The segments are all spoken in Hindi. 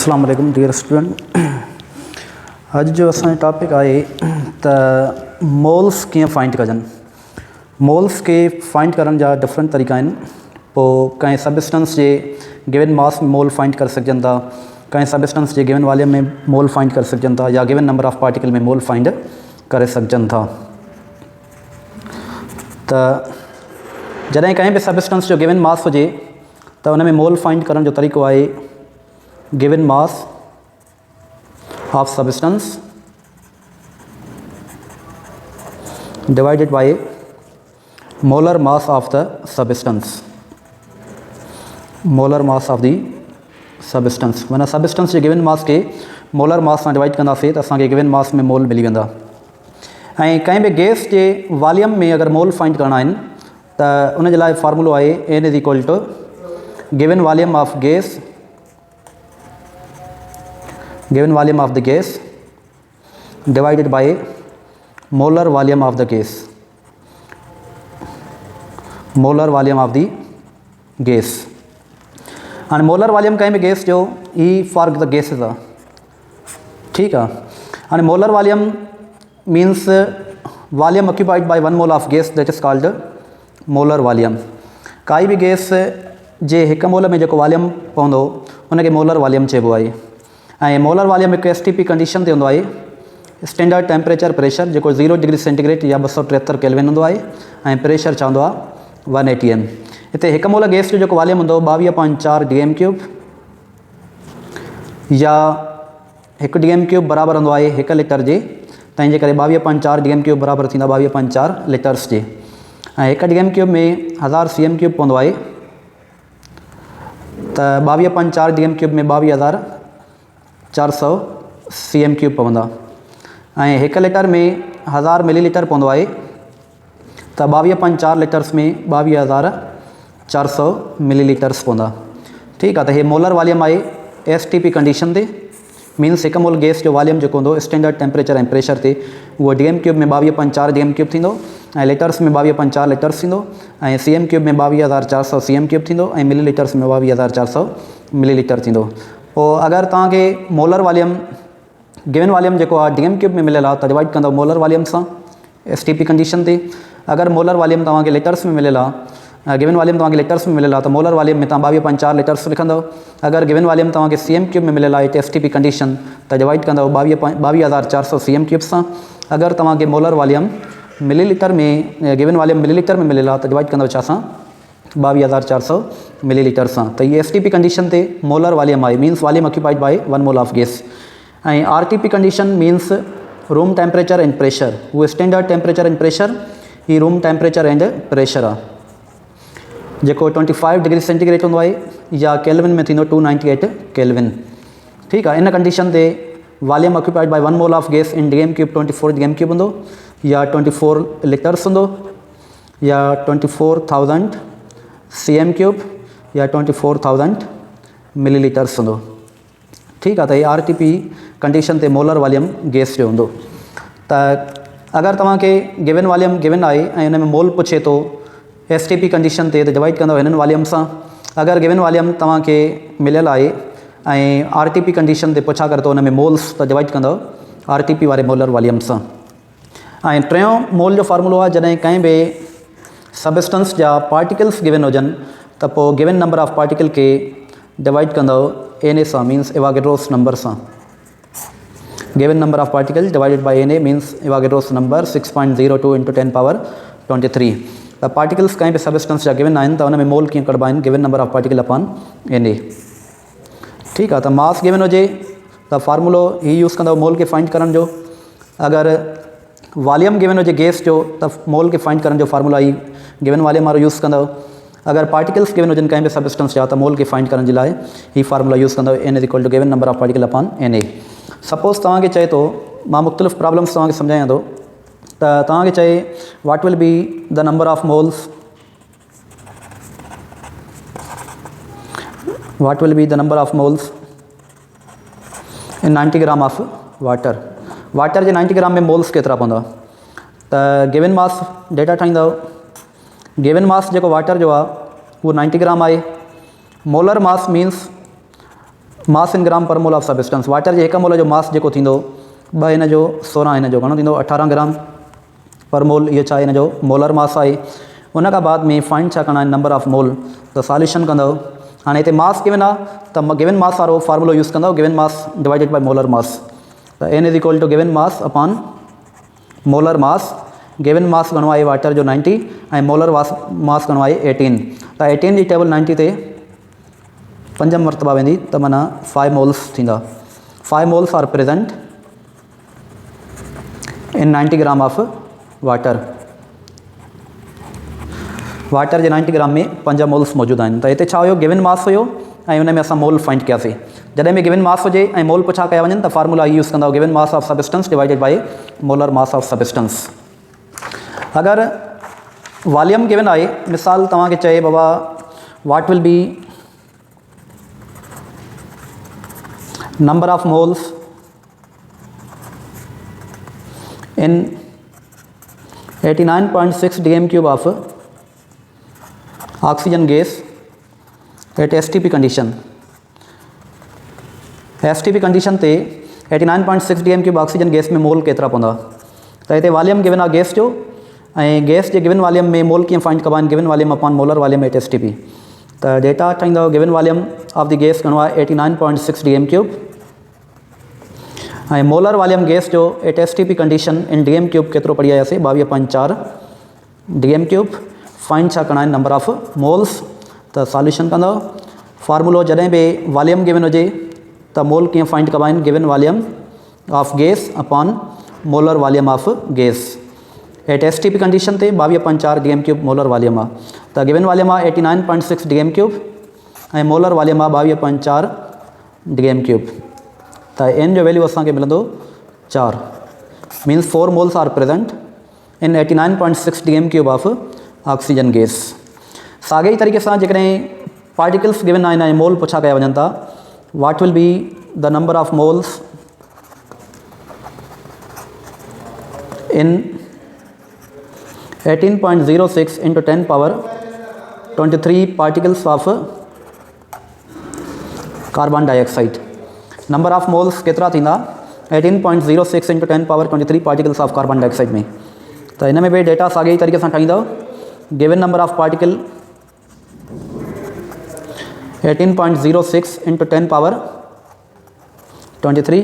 अस्सलाम वालेकुम डियर स्टूडेंट। अज जो असां टॉपिक आहे त मोल्स कीअं फाइंड कजन। मोल्स के फाइंड करण जा डिफरेंट तरीक़ा आहिनि। पोइ कंहिं सबस्टेंस जे गिवन मास में मोल फाइंड करे सघजनि था, कंहिं सबस्टेंस जे गिवन वॉल्यूम में मोल फाइंड करे सघजनि था, या गिवन नंबर ऑफ पार्टिकल में मोल फाइंड करे सघजनि था। त जॾहिं कंहिं बि सबस्टेंस जो गिवन मास हुजे त उन में मोल फाइंड करण जो तरीक़ो आहे given mass of substance divided by molar mass of the substance. Molar mass of the substance माना सबस्टेंस जे गिवन मास के मोलर मास सां डिवाइड कंदासीं त असांखे गिवन मास में मोल मिली वेंदा। ऐं कंहिं बि गैस जे वॉल्यूम में अगर मोल फाइंड करणा आहिनि त उन जे लाइ फार्मूलो आहे n is equal to given volume of gas, given volume of the gas divided by molar volume of the gas, molar volume of the gas। and molar volume कहीं भी गैस जो E for the gases है, ठीक है। and molar volume means volume occupied by 1 mole of gas, that is called molar volume। काई भी गैस जे हिक मोल में जेको वॉल्यूम पवंदो उनखे मोलर वॉल्यूम चइबो आहे। ऐं मोलर वॉल्यूम हिकु STP कंडीशन ते हूंदो आहे, स्टैंडर्ड टेम्परेचर प्रेशर जेको 0 डिग्री सेंटीग्रेड या 273 केल्विन हूंदो आहे, ऐं प्रेशर छा हूंदो आहे 180 M। हिते हिकु मोल गैस जो जेको वॉल्यूम हूंदो 22.4 dm³, या 1 dm³ बराबरि हूंदो आहे 1 लीटर जे, तंहिंजे करे 22.4 dm³ बराबरि थींदा 22.4 लीटर्स जे। ऐं 1 dm³ में 1000 cm³ पवंदो आहे, त 22.4 dm³ में 22,400 cm³ पवंदा। ऐं 1 लीटर में 1000 मिलीलीटर पवंदो आहे, त 22.4 लीटर्स में 22,400 मिलीलीटर्स पवंदा। ठीकु आहे। त हे मोलर वॉल्यूम आहे STP कंडीशन ते, मीन्स हिकु मोल गैस जो वॉल्यूम जेको हूंदो स्टैंडर्ड टेम्परेचर ऐं प्रेशर ते उहो dm³ में 22.4 dm³ थींदो, ऐं लीटर्स में 22.4 लीटर्स थींदो, ऐं cm³ में 22,400 cm³ थींदो, ऐं मिलीलीटर्स में 22,400 मिलीलीटर थींदो। पोइ अगरि तव्हांखे मोलर वॉल्यूम गिवन वॉल्यूम जेको आहे dm³ में मिलियल आहे त डिवाइड कंदव मोलर वॉल्यूम सां STP कंडीशन ते। अगरि मोलर वॉल्यूम तव्हांखे लीटर्स में मिलियल आहे, गिवन वॉल्यूम तव्हांखे लीटर्स में मिलियल आहे त मोलर वॉल्यूम में तव्हां 22.4 लीटर्स लिखंदव। अगरि गिवन वॉल्यूम तव्हांखे cm³ में मिलियल आहे STP कंडीशन त डिवाइड कंदव 22,400 cm³ सां। अगरि तव्हांखे मोलर वॉल्यूम मिलीलीटर में गिवन वॉल्यूम मिलीलीटर में मिलियल आहे त डिवाइड कंदव छा सां 22,400 मिलीलीटर सां। त ये STP कंडीशन ते मोलर वॉल्यूम आहे, means volume occupied by 1 mole of gas. ऐं RTP condition means room temperature and pressure, उहो स्टैंडर्ड टेम्परेचर एंड प्रेशर, ही रूम टेम्परेचर एंड प्रेशर आहे जेको 25 डिग्री सेंटीग्रेड हूंदो आहे, या केल्विन में थींदो 298 केल्विन। ठीकु आहे। इन कंडीशन ते volume occupied by 1 mole of gas in dm³ 24 dm³ हूंदो, या 24 लीटर्स हूंदो, या 24,000 cm³, या 24,000 मिलीलीटर्स हूंदो। ठीकु आहे। त हे RTP कंडीशन ते मोलर वॉल्यूम गैस जो हूंदो। त अगरि तव्हांखे गिवन वॉल्यूम गिवन आहे ऐं हुन में मोल पुछे थो STP कंडीशन ते त डिवाइड कंदव हिननि वॉल्यूम सां। अगरि गिवन वॉल्यूम तव्हांखे मिलियल आहे ऐं RTP कंडीशन ते पुछा करे थो हुन में मोल्स त डिवाइड कंदव RTP वारे मोलर वॉल्यूम सां। ऐं टियों मोल जो फार्मूलो आहे जॾहिं कंहिं बि सबस्टेंस जा पार्टिकल्स गिवन हुजनि त पोइ गिवन नंबर ऑफ पार्टिकल के डिवाइड कंदव Na सां, मीन्स एवागेड्रोस नंबर सां। Given number of particle divided by Na means Avogadro's number 6.02 × 10⁻23। त पार्टिकल्स कंहिं बि सबस्टेंस जा गिवन आहिनि त हुन में मोल कीअं कढिबा आहिनि, given number of particle upon Na। ठीकु आहे। त मास गिवन हुजे त फार्मूलो ही यूज़ कंदव मोल खे फाइंड करण जो। अगरि वॉल्यूम गिवन हुजे गैस जो त मोल खे फाइंड करण जो फार्मूला ही गिवन वॉल्यूम वारो यूज़ कंदव। अगर पार्टिकल्स गिवन हुजनि कंहिं बि सबस्टेंस जा त मोल खे फाइंड करण जे लाइ ही फार्मूला यूज़ कंदव n is equal to given number of particle upon Na। Suppose तव्हांखे चए थो, मां मुख़्तलिफ़ प्रॉब्लम्स तव्हांखे सम्झायां थो, त तव्हांखे चए what will be the number of moles, what will be the number of moles in 90 gram of water. Water जे 90 ग्राम में मोल्स केतिरा पवंदा, त गिवन मास डेटा ठाहींदव। गिवन मास जेको वाटर जो आहे उहो 90 ग्राम आहे। मोलर मास मीन्स मास इन ग्राम पर मोल ऑफ सबिस्टेंस। वाटर जे 1 मोल जो मास जेको थींदो 2 हिन जो 16 हिन जो घणो थींदो 18 ग्राम पर मोल। इहो छा हिन जो मोलर मास आहे। उन खां बाद में फाइंड छा करणा आहिनि नंबर ऑफ मोल, त सॉल्यूशन कंदव। हाणे हिते मास गिवन आहे त गिवन मास वारो फार्मूलो यूज़ कंदव, given mass divided by molar mass. त n is equal to given mass upon molar mass. Given mass घणो आहे वाटर जो 90 ऐं मोलर मास घणो आहे 18। त 18 जी टेबल 90 ते 5 मरतबा वेंदी त माना 5 मोल्स थींदा। 5 moles are present in 90 gram of water. Water जे 90 ग्राम में 5 मोल्स मौजूद आहिनि। त हिते छा हुयो गिवन मास हुयो ऐं हुन में असां मोल फाइंड कयासीं। जॾहिं भी गिवन मास हुजे ऐं मोल पुछा कया वञनि त फार्मूला यूज़ कंदव given mass of substance divided by molar mass of substance. अगर वॉल्यूम गिवन आहे, मिसाल तव्हांखे चए बाबा what will be number of moles in 89.6 dm³ of oxygen gas at STP condition. STP condition ते 89.6 dm³ ऑक्सीजन गैस में मोल केतिरा पवंदा। त हिते वॉल्यूम गिवन आहे गैस जो ऐं गैस जे गिवन वॉल्यूम में मोल कीअं फाइंड कबा आहिनि, given volume upon molar volume at STP। त डेटा ठाहींदव given volume of the gas घणो आहे 89.6 dm³ ऐं मोलर वॉल्यूम गैस जो at STP condition in dm³ केतिरो पढ़ी आयासीं 22.4 dm³। फाइंड छा करणा आहिनि नंबर ऑफ मोल्स। त सॉल्यूशन कंदव। फार्मूलो जॾहिं भी वॉल्यूम गिवन हुजे त मोल कीअं फाइंड कबा आहिनि, given volume of gas upon molar volume of gas at STP condition ते 22.4 dm³ मोलर वॉल्यूम आहे। त गिवन वॉल्यूम आहे 89.6 dm³ ऐं मोलर वॉल्यूम आहे 22.4 dm³। त n जो वैल्यू असांखे मिलंदो 4 means 4 moles are present in 89.6 dm³ of oxygen gas. साॻे ई तरीक़े सां जेकॾहिं पार्टिकल्स गिवन आहिनि ऐं मोल पुछा कया वञनि था, what will be the number of moles in 18.06 into 10 power 23 particles of carbon dioxide. Number of moles केतिरा थींदा 18.06 into 10 power 23 particles of carbon dioxide में। त हिन में भी डेटा साॻे ई तरीक़े सां ठाहींदव। Given number of particle 18.06 into 10 power 23।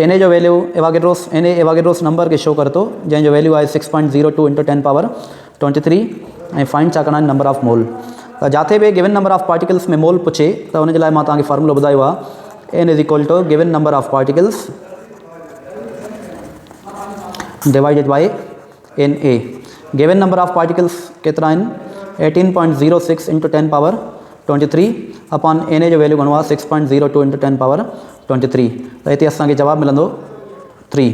Na जो वैल्यू एवागेड्रोस नंबर के शो करतो जैं जो वैल्यू आहे 6.02 इंटू 10 पावर 23 ऐं फाइंड छा करणा आहिनि नंबर ऑफ मोल। त जिथे भी गिवन नंबर ऑफ पार्टिकल्स में मोल पुछे त हुन जे लाइ मां तव्हांखे फार्मूलो ॿुधायो आहे n is equal to given number of particles divided by Na। Given number of particles केतिरा आहिनि 18.06 इंटू 10 पावर 23 अपॉन Na जो वैल्यू घणो आहे 6.02 इंटू 10 पावर 23। त हिते असांखे जवाबु मिलंदो 3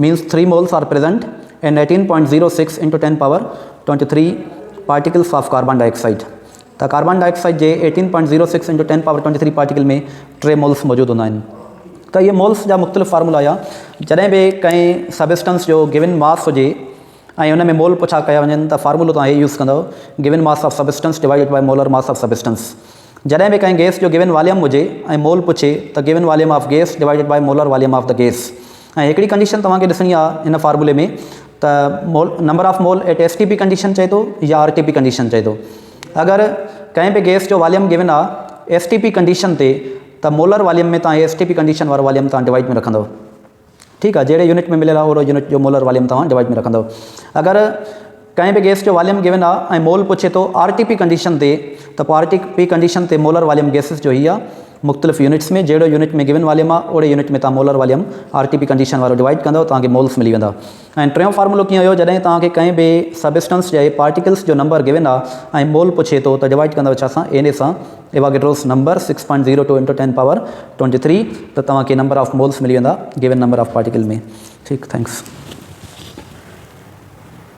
means 3 moles are present in 18.06 into 10 power 23 particles of carbon dioxide. त कार्बन डाइऑक्साइड जे 18.06 इंटू 10 पावर 23 पार्टिकल में 3 मोल्स मौजूदु हूंदा आहिनि। त इहे मोल्स जा मुख़्तलिफ़ फार्मूला हुआ। जॾहिं भी कंहिं सबिस्टेंस जो गिवन मास हुजे ऐं हुन में मोल पुछा कया वञनि त फार्मूलो तव्हां इहो यूज़ कंदव given mass of substance divided by molar mass of substance. जॾहिं भी कंहिं गैस जो गिवन वॉल्यूम हुजे ऐं मोल पुछे त given volume of gas divided by molar volume of the gas. ऐं हिकिड़ी कंडीशन तव्हांखे ॾिसणी आहे हिन फार्मूले में त mole number of mole at STP condition चए थो या RTP कंडीशन चए थो। अगरि कंहिं भी गैस जो वॉल्यूम गिवन आहे STP कंडीशन ते त मोलर वॉल्यूम में तव्हां STP कंडीशन वारो वॉल्यूम तव्हां डिवाइड में रखंदव। ठीकु आहे, जहिड़े यूनिट में मिलियल आहे ओहिड़ो यूनिट जो मोलर वॉल्यूम तव्हां डिवाइड में रखंदव। अगरि कंहिं भी गैस जो वॉल्यूम गिवन आहे ऐं मोल पुछे थो RTP कंडीशन ते त पोइ RTP कंडीशन ते मोलर वॉल्यूम गैसिस जो ही आहे मुख़्तलिफ़ यूनिट्स में। जहिड़ो यूनिट में गिवन वॉल्यूम आहे ओहिड़े यूनिट में तव्हां मोलर वॉल्यूम RTP कंडीशन वारो डिवाइड कंदव, तव्हांखे मोल्स मिली वेंदा। ऐं टियों फार्मूलो कीअं हुयो, जॾहिं तव्हांखे कंहिं भी सबिस्टेंस जे पार्टिकल्स जो नंबर गिवन आहे ऐं मोल पुछे थो त डिवाइड कंदव छा सां Na सां, एवागेड्रोस नंबर 6.02 इंटू 10 पावर 23। त तव्हांखे नंबर ऑफ मोल्स मिली वेंदा गिवन नंबर ऑफ पार्टिकल में। ठीकु, थैंक्स।